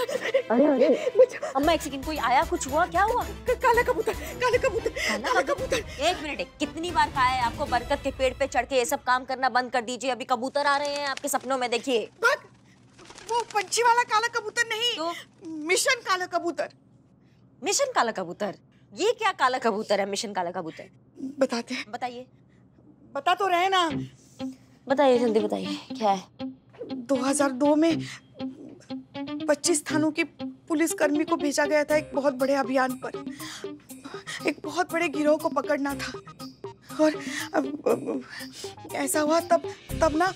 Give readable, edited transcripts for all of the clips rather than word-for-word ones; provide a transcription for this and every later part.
अरे अरे अम्मा, एक सेकंड, कोई आया? कुछ हुआ? क्या हुआ? काला कबूतर, काला कबूतर, काला कबूतर। एक मिनट, कितनी बार कहा है आपको बरगद के पेड़ पे चढ़ के ये सब काम करना बंद कर दीजिए। अभी कबूतर आ रहे हैं आपके सपनों में, देखिए। वो पंछी वाला काला कबूतर नहीं, तो मिशन काला कबूतर। मिशन काला कबूतर? ये क्या काला कबूतर है मिशन काला कबूतर? बताते हैं, बताइए। बता तो रहे ना। बताइए, जल्दी बताइए, क्या है? 2002 में 25 थानों की पुलिसकर्मी को भेजा गया था एक बहुत बड़े अभियान पर। एक बहुत बड़े गिरोह को पकड़ना था और ऐसा हुआ तब ना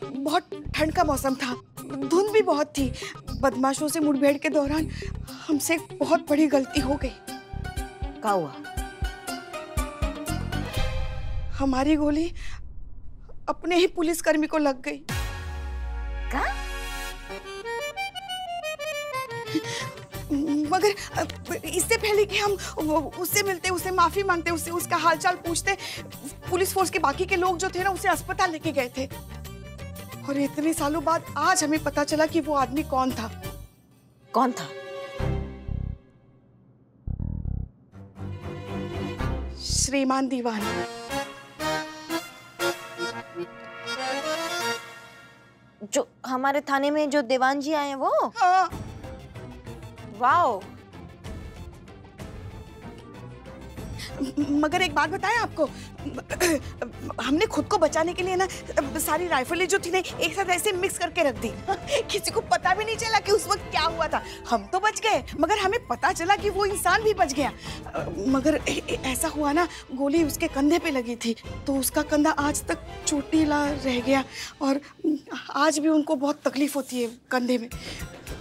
बहुत ठंड का मौसम था, धुंध भी बहुत थी। बदमाशों से मुठभेड़ के दौरान हमसे एक बहुत बड़ी गलती हो गई। क्या हुआ? हमारी गोली अपने ही पुलिसकर्मी को लग गई। क्या? मगर इससे पहले कि हम उससे मिलते, उससे माफी मांगते, उससे उसका हालचाल पूछते, पुलिस फोर्स के बाकी के लोग जो थे ना उसे अस्पताल लेके गए थे। और इतने सालों बाद आज हमें पता चला कि वो आदमी कौन था। कौन था? श्रीमान दीवान। जो हमारे थाने में जो दीवान जी आए हैं वो? हाँ। वाओ। मगर एक बात बताएं आपको, हमने खुद को बचाने के लिए ना सारी राइफलें जो थी ना एक साथ ऐसे मिक्स करके रख दी। किसी को पता भी नहीं चला कि उस वक्त क्या हुआ था। हम तो बच गए, मगर हमें पता चला कि वो इंसान भी बच गया। मगर ऐसा हुआ ना, गोली उसके कंधे पे लगी थी तो उसका कंधा आज तक चोटीला रह गया और आज भी उनको बहुत तकलीफ होती है कंधे में।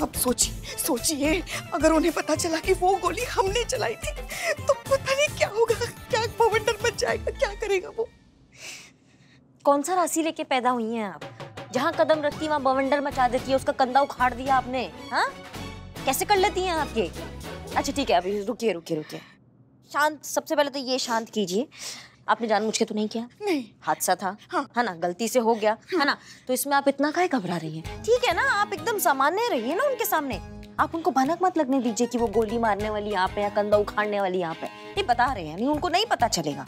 अब सोचिए अगर उन्हें पता चला कि वो गोली हमने चलाई थी तो पता नहीं क्या होगा, क्या बवंडर बच जाएगा, क्या करेगा वो। कौन सा राशि लेके पैदा हुई हैं आप? जहाँ कदम रखती वहाँ बवंडर मचा देती है, उसका कंधा उखाड़ दिया आपने। हाँ, कैसे कर लेती हैं आप ये? अच्छा ठीक है, अभी रुकिए। शांत, सबसे पहले तो ये शांत कीजिए। आपने जानबूझ के तो नहीं किया? नहीं, हादसा था। हाँ। है ना, गलती से हो गया। हाँ। है ना, तो इसमें आप इतना काहे घबरा रही हैं? ठीक है ना, आप एकदम सामान्य रहिए ना उनके सामने। आप उनको भनक मत लगने दीजिए कि वो गोली मारने वाली आप है या कंधा उखाड़ने वाली आप है। ये बता रहे हैं, नहीं उनको नहीं पता चलेगा।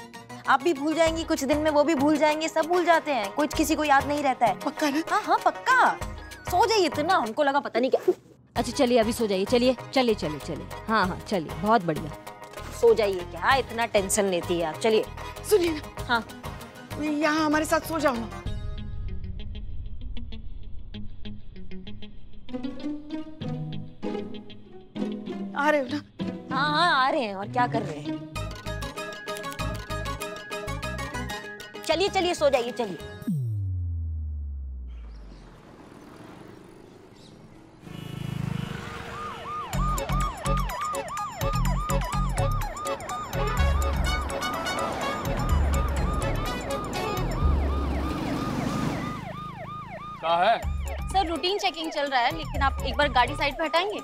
आप भी भूल जाएंगी कुछ दिन में, वो भी भूल जाएंगे, सब भूल जाते हैं, कोई किसी को याद नहीं रहता है। पक्का ना? हाँ पक्का। सो जाइए इतना, उनको लगा पता नहीं क्या। अच्छा चलिए, अभी सो जाइए। चलिए। हाँ चलिए, बहुत बढ़िया। सो जाइए, क्या इतना टेंशन लेती है आप? चलिए। सुनिए ना। हाँ, यहाँ हमारे साथ सो जाओ ना। आ रहे हो ना? हाँ आ रहे हैं। और क्या कर रहे हैं? चलिए सो जाइए, चलिए। क्या है? सर रूटीन चेकिंग चल रहा है, लेकिन आप एक बार गाड़ी साइड पे हटाएंगे?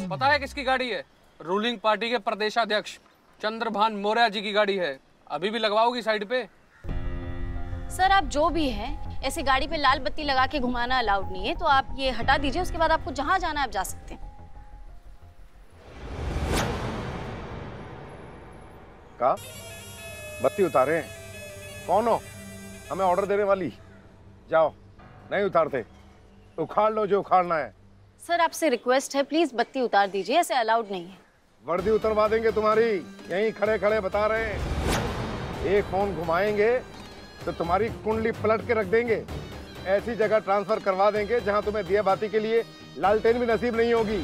पता है किसकी गाड़ी है? रूलिंग पार्टी के प्रदेशाध्यक्ष चंद्रभान मौर्य जी की गाड़ी है। अभी भी लगवाओगी साइड पे? सर आप जो भी हैं, ऐसे गाड़ी पे लाल बत्ती लगा के घुमाना अलाउड नहीं है, तो आप ये हटा दीजिए। उसके बाद आपको जहां जाना है आप जा सकते हैं। का बत्ती उतारे? कौन हो? हमें ऑर्डर देने वाली? जाओ, नहीं उतारते उखाड़ लो जो उखाड़ना है। सर आपसे रिक्वेस्ट है, प्लीज बत्ती उतार दीजिए, ऐसे अलाउड नहीं है। वर्दी उतरवा देंगे तुम्हारी, यहीं खड़े खड़े बता रहे हैं। एक फोन घुमाएंगे तो तुम्हारी कुंडली पलट के रख देंगे। ऐसी जगह ट्रांसफर करवा देंगे जहां तुम्हें दिया बाती के लिए लालटेन भी नसीब नहीं होगी।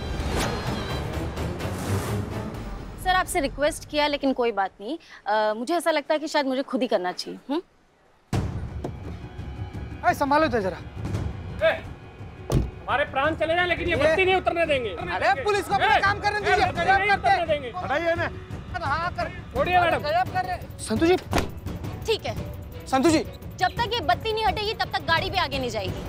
सर आपसे रिक्वेस्ट किया, लेकिन कोई बात नहीं। मुझे ऐसा लगता है कि शायद मुझे खुद ही करना चाहिए। संभालो तो जरा। हमारे प्राण चले जाए लेकिन ये बत्ती नहीं उतरने देंगे। अरे पुलिस को अपना काम करने दीजिए। गजब करते हैं। हटाइए ना। हाँ कर। छोड़िए मैडम। गजब कर रहे। संतु जी। ठीक है संतु जी। जब तक ये बत्ती नहीं हटेगी तब तक गाड़ी भी आगे नहीं जाएगी।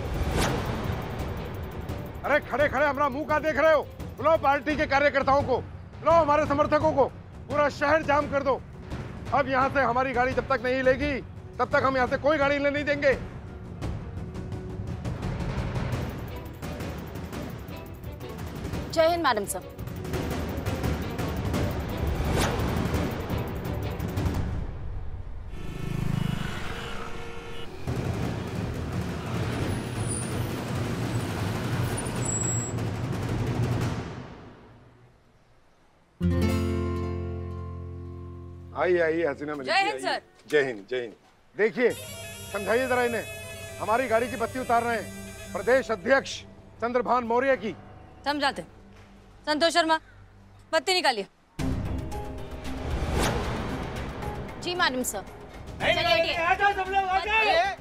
अरे खड़े खड़े हमारा मुंह का देख रहे हो? बुलाओ पार्टी के कार्यकर्ताओं को, बुलाओ हमारे समर्थकों को, पूरा शहर जाम कर दो। अब यहाँ से हमारी गाड़ी जब तक नहीं हिलेगी तब तक हम यहाँ से कोई गाड़ी हिलने नहीं देंगे। जय हिंद मैडम सर। आइए आइए हसीना मलिक। जय हिंद सर। जय हिंद जय हिंद। देखिए समझाइए जरा इन्हें, हमारी गाड़ी की बत्ती उतार रहे हैं प्रदेश अध्यक्ष चंद्रभान मौर्य की। समझाते। संतोष शर्मा, बत्ती निकालिए। जी मैडम सर।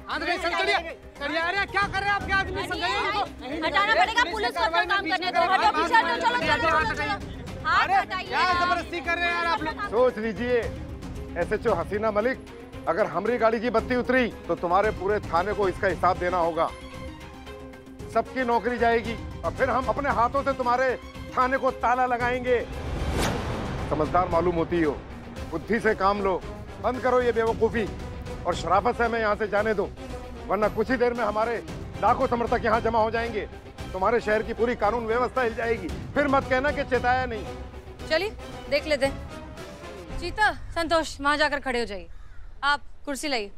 आदमी समझिए, अरे क्या कर रहे हैं आपके आदमी? समझाइए इनको। हटाना पड़ेगा, पुलिस को अपना काम करने दो। हटो पीछे हटो, चलो चलो चलो। हाथ हटाइए। क्या जबरदस्ती कर रहे हैं यार आप लोग? सोच लीजिए एसएचओ हसीना मलिक, अगर हमारी गाड़ी की बत्ती उतरी तो तुम्हारे पूरे थाने को इसका हिसाब देना होगा। सबकी नौकरी जाएगी और फिर हम अपने हाथों से तुम्हारे थाने को ताला लगाएंगे। समझदार मालूम होती हो, बुद्धि से काम लो, बंद करो ये बेवकूफी और शराफत से हमें यहाँ से जाने दो, वरना कुछ ही देर में हमारे लाखों समर्थक यहाँ जमा हो जाएंगे। तुम्हारे शहर की पूरी कानून व्यवस्था हिल जाएगी। फिर मत कहना कि चेताया नहीं। चलिए देख लेते हैं। चीता, संतोष वहां जाकर खड़े हो जाइए। आप कुर्सी लाइए।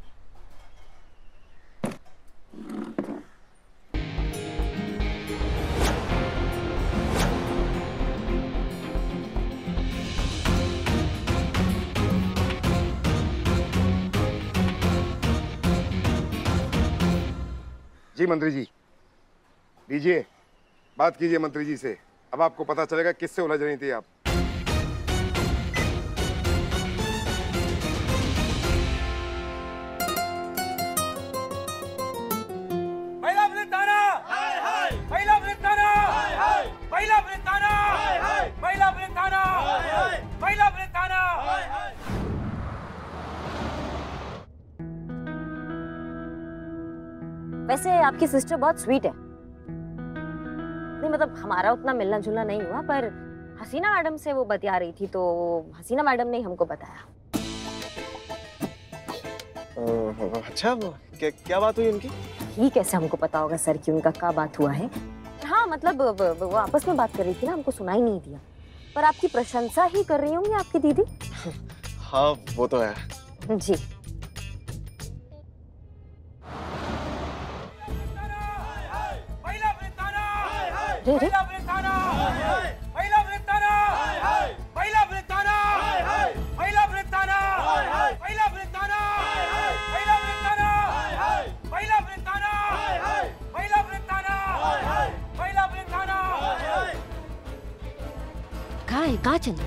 जी मंत्री जी, दीजिए, बात कीजिए मंत्री जी से। अब आपको पता चलेगा किससे उलझ रही थी आप। वैसे आपकी सिस्टर बहुत स्वीट है। नहीं मतलब हमारा उतना मिलना जुलना नहीं हुआ, पर हसीना मैडम से वो बतिया रही थी तो हसीना मैडम ने हमको बताया। अच्छा, क्या बात हुई उनकी? ये कैसे हमको पता होगा सर कि उनका क्या बात हुआ है। हाँ मतलब वो आपस में बात कर रही थी ना, हमको सुनाई नहीं दिया। पर आपकी प्रशंसा ही कर रही होंगी आपकी दीदी। हाँ वो तो है जी। रे रे कहाँ चंद्र?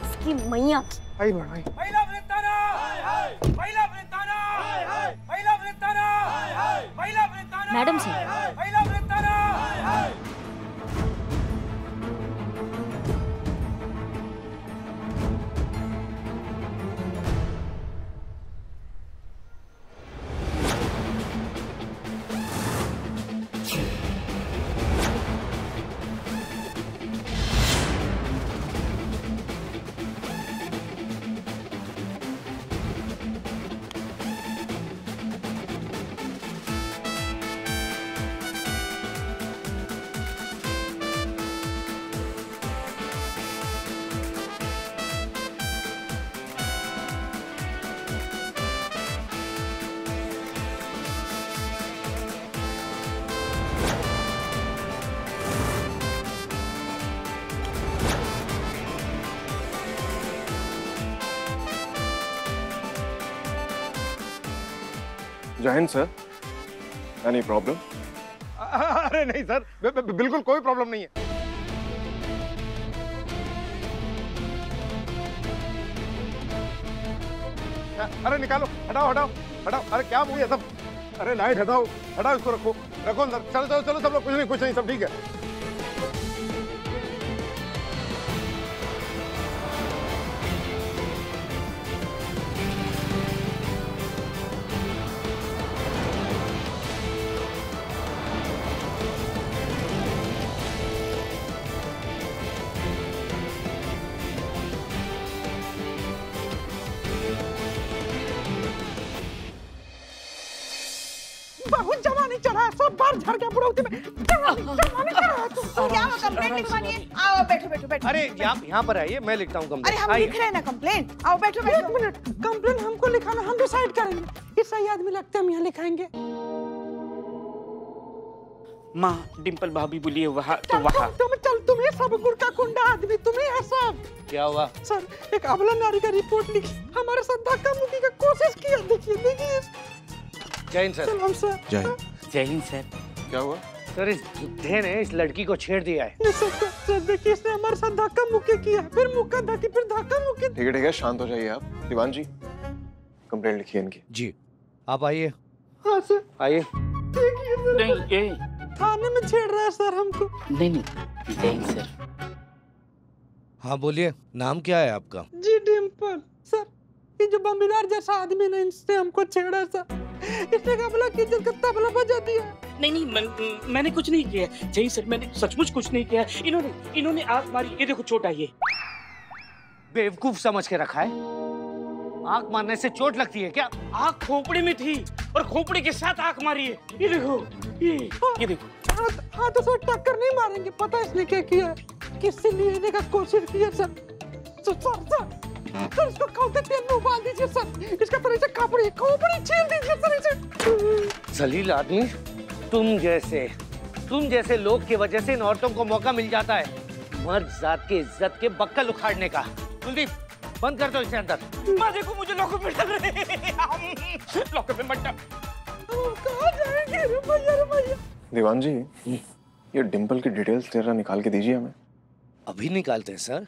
इसकी मैया। आई भाई। मैडम से। जय हिंद सर। Any problem? अरे नहीं सर, बिल्कुल कोई प्रॉब्लम नहीं है। अरे निकालो, हटाओ हटाओ हटाओ। अरे क्या मुझे सब, अरे लाइट हटाओ हटाओ, इसको रखो रखो अंदर। चलो चलो चलो सब लोग, कुछ नहीं सब ठीक है। सब बार झाड़ के बुढ़ौती में जवानी कर रहा है तू। क्या वो कंप्लेंट लिखवानी है? आओ बैठो बैठो बैठो। अरे यहाँ पर आइए, मैं लिखता हूँ अरे कंप्लेंट। हम लिख रहे हैं ना कंप्लेंट। आओ बैठो बैठो। 1 मिनट, कंप्लेंट हमको लिखाना, हम डिसाइड करेंगे। ये सही आदमी लगते हैं, हम यहाँ लिखाएंगे। माँ डिम्पल भाभी बोलिए वहाँ तो वहाँ। तुम ये सब गुड़का कुंडा आदमी, तुम्हें है सब। क्या हुआ सर, एक अबला नारी का रिपोर्ट लिखी, हमारे साथ धक्का मुक्की का कोशिश किया। देखिए देखिए। जय हिंद सर। सलाम सर। जय हिंद सर। क्या हुआ? सर इस बुड्ढे ने इस लड़की को छेड़ दिया है। नहीं सर, देखिए इसने हमारे साथ धक्का मुक्की किया, फिर मुक्का धक्की, फिर धक्का मुक्की। ठीक है शांत हो जाइए आप। दीवान जी कंप्लेंट लिखिए इनकी। जी आप आइए। हाँ सर। आइए। देखिए सर, नहीं थाने में छेड़ रहा है सर हमको। नहीं जय हिंद सर। हाँ बोलिए, नाम क्या है आपका? जी डिम्पल। सर ये जो बम्बिलार जैसा आदमी ने इनसे हमको छेड़ा सर, इसने कबला की इज्जत का तबला बजा दिया। नहीं मैंने कुछ नहीं किया जय हिंद सर, मैंने सचमुच कुछ नहीं किया। इन्होंने आग मारी, ये देखो चोट आई है। बेवकूफ समझ के रखा है, आग मारने से चोट लगती है क्या? आग खोपड़ी में थी और खोपड़ी के साथ आग मारी है। ये देखो ये देखो। हाँ तो सर टक्कर नहीं मारेंगे, पता है इसने क्या किया है? किससे लेने का कोशिश किया सर। सर इसको खाते तेल में उबाल दीजिए सर, इसका तरह से खोपड़ी छील दीजिए सर इसे। जलील आदमी, तुम जैसे लोग की वजह से इन औरतों को मौका मिल जाता है मर्द जात की इज्जत के बक्कल उखाड़ने का। कुलदीप बंद कर दो इसे अंदर। माँ देखो मुझे लॉकअप में डाल रहे हैं। लॉकअप में मत डाल। कहाँ जाएंगे रुपया? दीवान जी ये डिम्पल की डिटेल्स जरा निकाल के दीजिए हमें। अभी निकालते हैं सर।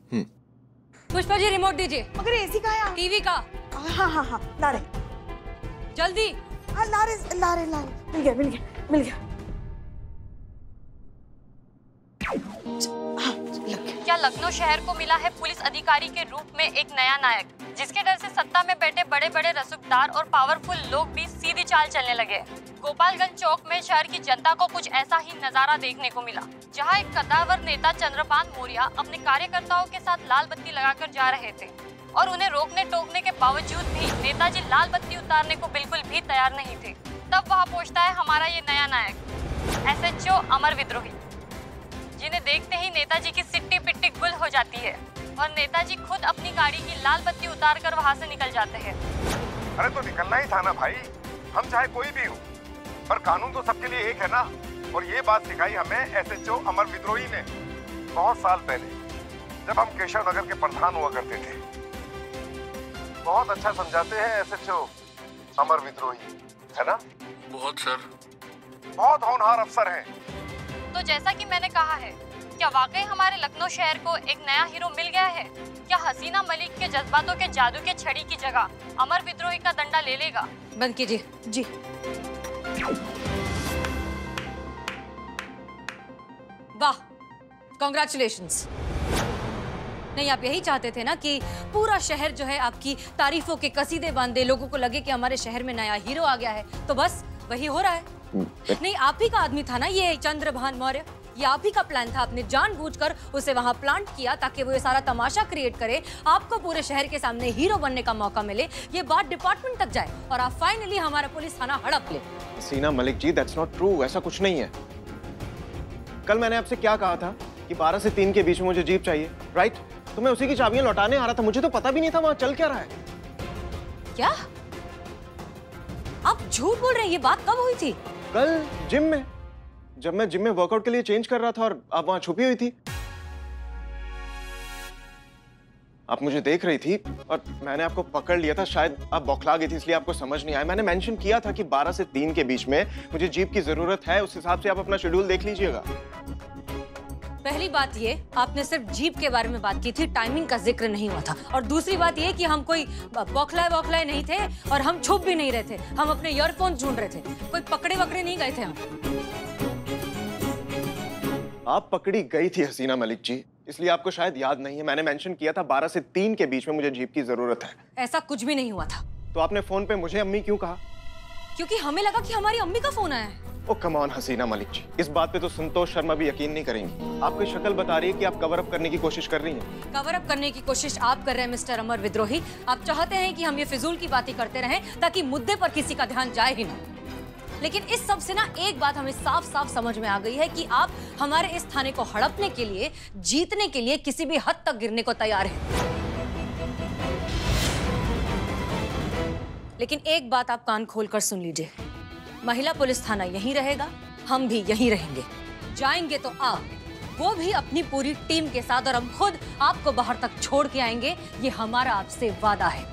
पुष्पा जी रिमोट दीजिए। मगर एसी का है? टीवी का। हाँ ला रहे। जल्दी। हाँ ला रहे। मिल गया। क्या लखनऊ शहर को मिला है पुलिस अधिकारी के रूप में एक नया नायक, जिसके डर से सत्ता में बैठे बड़े बड़े रसूखदार और पावरफुल लोग भी सीधी चाल चलने लगे। गोपालगंज चौक में शहर की जनता को कुछ ऐसा ही नजारा देखने को मिला, जहां एक कद्दावर नेता चंद्रभान मौर्य अपने कार्यकर्ताओं के साथ लाल बत्ती लगाकर जा रहे थे और उन्हें रोकने टोकने के बावजूद भी नेताजी लाल बत्ती उतारने को बिल्कुल भी तैयार नहीं थे। तब वहाँ पहुँचता है हमारा ये नया नायक SHO अमर विद्रोही, जिन्हें देखते ही नेताजी की सिट्टी पिट्टी गुल हो जाती है और नेताजी खुद अपनी गाड़ी की लाल बत्ती उतारकर वहां से निकल जाते हैं। अरे तो निकलना ही था ना भाई, हम चाहे कोई भी हो, पर कानून तो सबके लिए एक है ना। और ये बात सिखाई हमें SHO अमर विद्रोही ने बहुत साल पहले, जब हम केशव नगर के प्रधान हुआ करते थे। बहुत अच्छा समझाते हैं SHO अमर विद्रोही, है ना? बहुत सर। बहुत होनहार अफसर हैं। तो जैसा कि मैंने कहा है, क्या वाकई हमारे लखनऊ शहर को एक नया हीरो मिल गया है? क्या हसीना मलिक के जज्बातों के जादू के छड़ी की जगह अमर विद्रोही का डंडा ले लेगा? बंद कीजिए। जी। वाह, कॉन्ग्रेचुलेशंस। नहीं, आप यही चाहते थे ना कि पूरा शहर जो है आपकी तारीफों के कसीदे बांधे, लोगों को लगे कि हमारे शहर में नया हीरो आ गया है। तो बस वही हो रहा है। नहीं, आप ही का आदमी था ना ये चंद्रभान मौर्य, ये आप ही का प्लान था। आपने जानबूझकर उसे वहां प्लांट किया ताकि वो ये सारा तमाशा क्रिएट करे, आपको पूरे शहर के सामने हीरो बनने का मौका मिले, ये बात डिपार्टमेंट तक जाए और आप फाइनली हमारा पुलिस थाना हड़प ले। सीना Malik ji, that's not true. ऐसा कुछ नहीं है। कल मैंने आपसे क्या कहा था कि 12 से 3 के बीच में मुझे जीप चाहिए, राइट? तो मैं उसी की चाबियां लौटाने आ रहा था, मुझे तो पता भी नहीं था वहां चल क्या रहा है। क्या आप झूठ बोल रहे हैं? ये बात कब हुई थी? कल जिम में, जब मैं जिम में वर्कआउट के लिए चेंज कर रहा था और आप वहां छुपी हुई थी। आप मुझे देख रही थी और मैंने आपको पकड़ लिया था। शायद आप बौखला गई थी इसलिए आपको समझ नहीं आया। मैंने मेंशन किया था कि 12 से 3 के बीच में मुझे जीप की जरूरत है। उस हिसाब से आप अपना शेड्यूल देख लीजिएगा। पहली बात ये, आपने सिर्फ जीप के बारे में बात की थी, टाइमिंग का जिक्र नहीं हुआ था। और दूसरी बात ये कि हम कोई बौखलाए नहीं थे और हम छुप भी नहीं रहे थे। हम अपने ईयरफोन ढूंढ रहे थे, कोई पकड़े वकड़े नहीं गए थे हम। आप पकड़ी गई थी हसीना मलिक जी, इसलिए आपको शायद याद नहीं है। मैंने मेंशन किया था 12 से 3 के बीच में मुझे जीप की जरूरत है। ऐसा कुछ भी नहीं हुआ था। तो आपने फोन पे मुझे अम्मी क्यों कहा? क्योंकि हमें लगा कि हमारी अम्मी का फोन आया है। ओ कम ऑन हसीना मलिक जी, इस बात पे तो संतोष शर्मा भी यकीन नहीं करेंगी। आपकी शक्ल बता रही है कि आप कवर अप करने की कोशिश कर रही हैं। कवर अप करने की कोशिश आप कर रहे हैं मिस्टर अमर विद्रोही। आप चाहते हैं कि हम ये फिजूल की बातें करते रहें ताकि मुद्दे पर किसी का ध्यान जाए ही ना। लेकिन इस सब से ना एक बात हमें साफ साफ समझ में आ गई है कि आप हमारे इस थाने को हड़पने के लिए, जीतने के लिए किसी भी हद तक गिरने को तैयार हैं। लेकिन एक बात आप कान खोलकर सुन लीजिए, महिला पुलिस थाना यहीं रहेगा, हम भी यहीं रहेंगे। जाएंगे तो आप, वो भी अपनी पूरी टीम के साथ, और हम खुद आपको बाहर तक छोड़ के आएंगे। ये हमारा आपसे वादा है।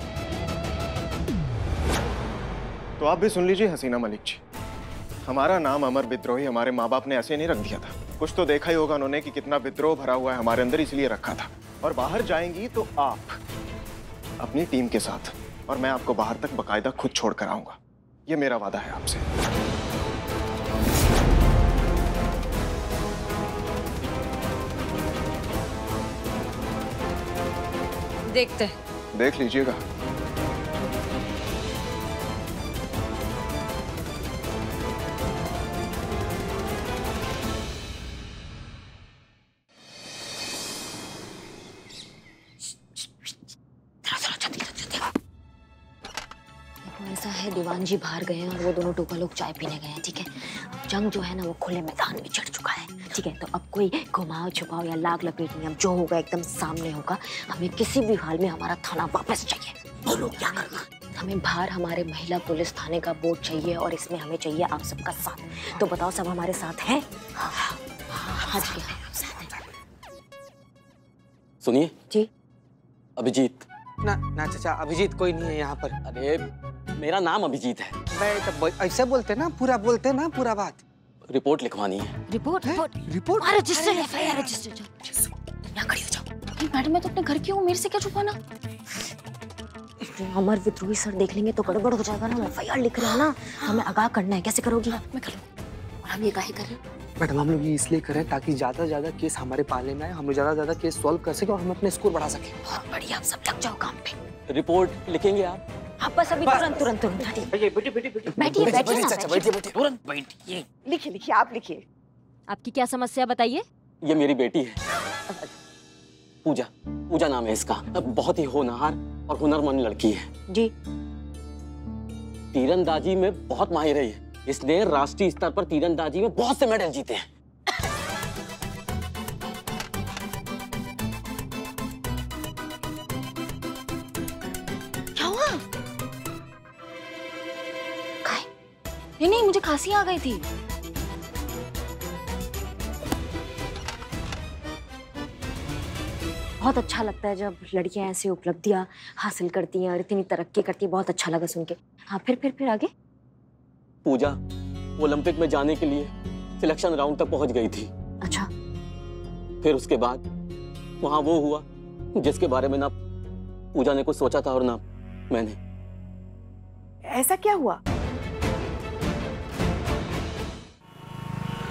तो आप भी सुन लीजिए हसीना मलिक जी, हमारा नाम अमर विद्रोही हमारे माँ बाप ने ऐसे नहीं रख दिया था। कुछ तो देखा ही होगा उन्होंने कि कितना विद्रोह भरा हुआ है हमारे अंदर, इसलिए रखा था। और बाहर जाएंगी तो आप अपनी टीम के साथ, और मैं आपको बाहर तक बकायदा खुद छोड़ कर आऊंगा। ये मेरा वादा है आपसे। देखते हैं। देख लीजिएगा। ऐसा है, दीवान जी बाहर गए हैं और वो दोनों टोका लोग चाय पीने गए हैं, ठीक है। जंग जो है ना वो खुले मैदान में चढ़ चुका है, ठीक है। तो अब कोई घुमाओ छुपाओ या लाग लपेट नहीं, अब जो होगा एकदम सामने होगा। हमें किसी भी हाल में हमारा थाना वापस चाहिए। बोलो क्या करना? हमें बाहर हमारे महिला पुलिस थाने का बोर्ड चाहिए और इसमें हमें चाहिए आप सबका साथ। तो बताओ सब हमारे साथ हैं? हाँ जी हाँ। सुनिए जी। अभिजीत। ना चाचा, अभिजीत कोई नहीं है यहाँ पर। अरे मेरा नाम अभिजीत है। ऐसे बोलते ना, पूरा बोलते ना, पूरा बात। रिपोर्ट लिखवानी है। Report? Report? Register, FIR register. यहाँ खड़ी हो जाओ। मैडम मैं तो अपने घर की हूँ, मेरे से क्या छुपाना? अमर विद्रोही सर देख लेंगे तो गड़बड़ हो जाएगा ना। एफआईआर लिख रहे हैं ना, हमें आगाह करना है। कैसे करोगी? मैं कर लूँ। और हम ये काहे कर रहे हैं? मैडम हम लोग ये इसलिए करें ताकि ज्यादा से ज्यादा केस हमारे पाले में आए, हम लोग ज्यादा से ज्यादा केस सॉल्व कर सके और हम अपने स्कोर बढ़ा सके। बहुत बढ़िया, आप सब लग जाओ काम पे। रिपोर्ट लिखेंगे आप? हाँ बस अभी तुरंत बैठिए तुरंत बैठिए। लिखिए आप लिखिए। आपकी क्या समस्या बताइए? ये मेरी बेटी है पूजा नाम है इसका। बहुत ही होनहार और हुनरमंद लड़की है जी। तीरंदाजी में बहुत माहिर है। इसने राष्ट्रीय स्तर पर तीरंदाजी में बहुत से मेडल जीते हैं। क्या हुआ? नहीं, मुझे खांसी आ गई थी। बहुत अच्छा लगता है जब लड़कियां ऐसी उपलब्धियां हासिल करती हैं और इतनी तरक्की करती है। बहुत अच्छा लगा सुन के। हाँ फिर आगे? पूजा ओलंपिक में जाने के लिए सिलेक्शन राउंड तक पहुंच गई थी। अच्छा। फिर उसके बाद वहां वो हुआ जिसके बारे में ना पूजा ने कुछ सोचा था और ना मैंने। ऐसा क्या हुआ?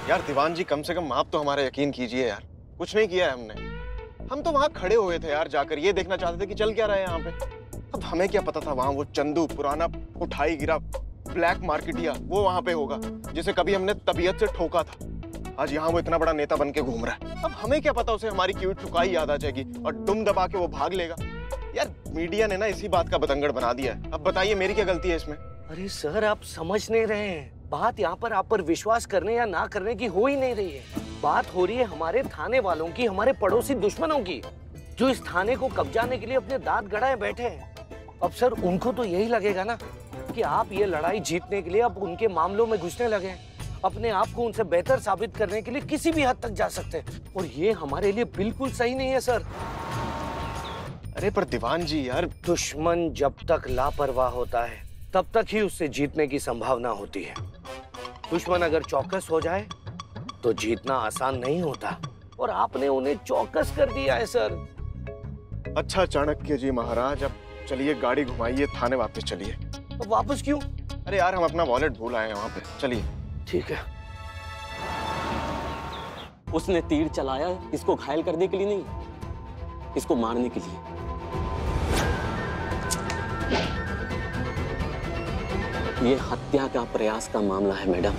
यार दीवान जी, कम से कम आप तो हमारा यकीन कीजिए यार। कुछ नहीं किया है हमने। हम तो वहां खड़े हुए थे यार, जाकर ये देखना चाहते थे कि चल क्या रहा है यहाँ पे। अब हमें क्या पता था वहां वो चंदू, पुराना उठाई गिरा ब्लैक मार्केटिया, वो वहां पे होगा जिसे कभी हमने तबीयत से ठोका था। आज यहाँ वो इतना बड़ा नेता बन के घूम रहा है। अब हमें क्या पता उसे हमारी क्यूट ठुकाई याद आ जाएगी और दुम दबा के वो भाग लेगा। यार मीडिया ने ना इसी बात का बतंगड़ बना दिया है। अब बताइए मेरी क्या गलती है इसमें? अरे सर, आप समझ नहीं रहे हैं। बात यहाँ पर आप पर विश्वास करने या ना करने की हो ही नहीं रही है। बात हो रही है हमारे थाने वालों की, हमारे पड़ोसी दुश्मनों की, जो इस थाने को कब्जाने के लिए अपने दांत गड़ाए बैठे हैं। अब सर उनको तो यही लगेगा ना कि आप ये लड़ाई जीतने के लिए अब उनके मामलों में घुसने लगे हैं, अपने आप को उनसे बेहतर साबित करने के लिए किसी भी हद तक जा सकते हैं, और ये हमारे लिए बिल्कुल सही नहीं है सर। अरे पर दीवान जी यार, दुश्मन जब तक लापरवाह होता है तब तक ही उससे जीतने की संभावना होती है। दुश्मन अगर चौकस हो जाए तो जीतना आसान नहीं होता, और आपने उन्हें चौकस कर दिया है सर। अच्छा चाणक्य जी महाराज, अब चलिए गाड़ी घुमाइए, थाने वापस चलिए। तो वापस क्यों? अरे यार हम अपना वॉलेट भूल आए हैं वहां पे, चलिए। ठीक है। उसने तीर चलाया इसको घायल करने के लिए नहीं, इसको मारने के लिए। ये हत्या का प्रयास का मामला है मैडम।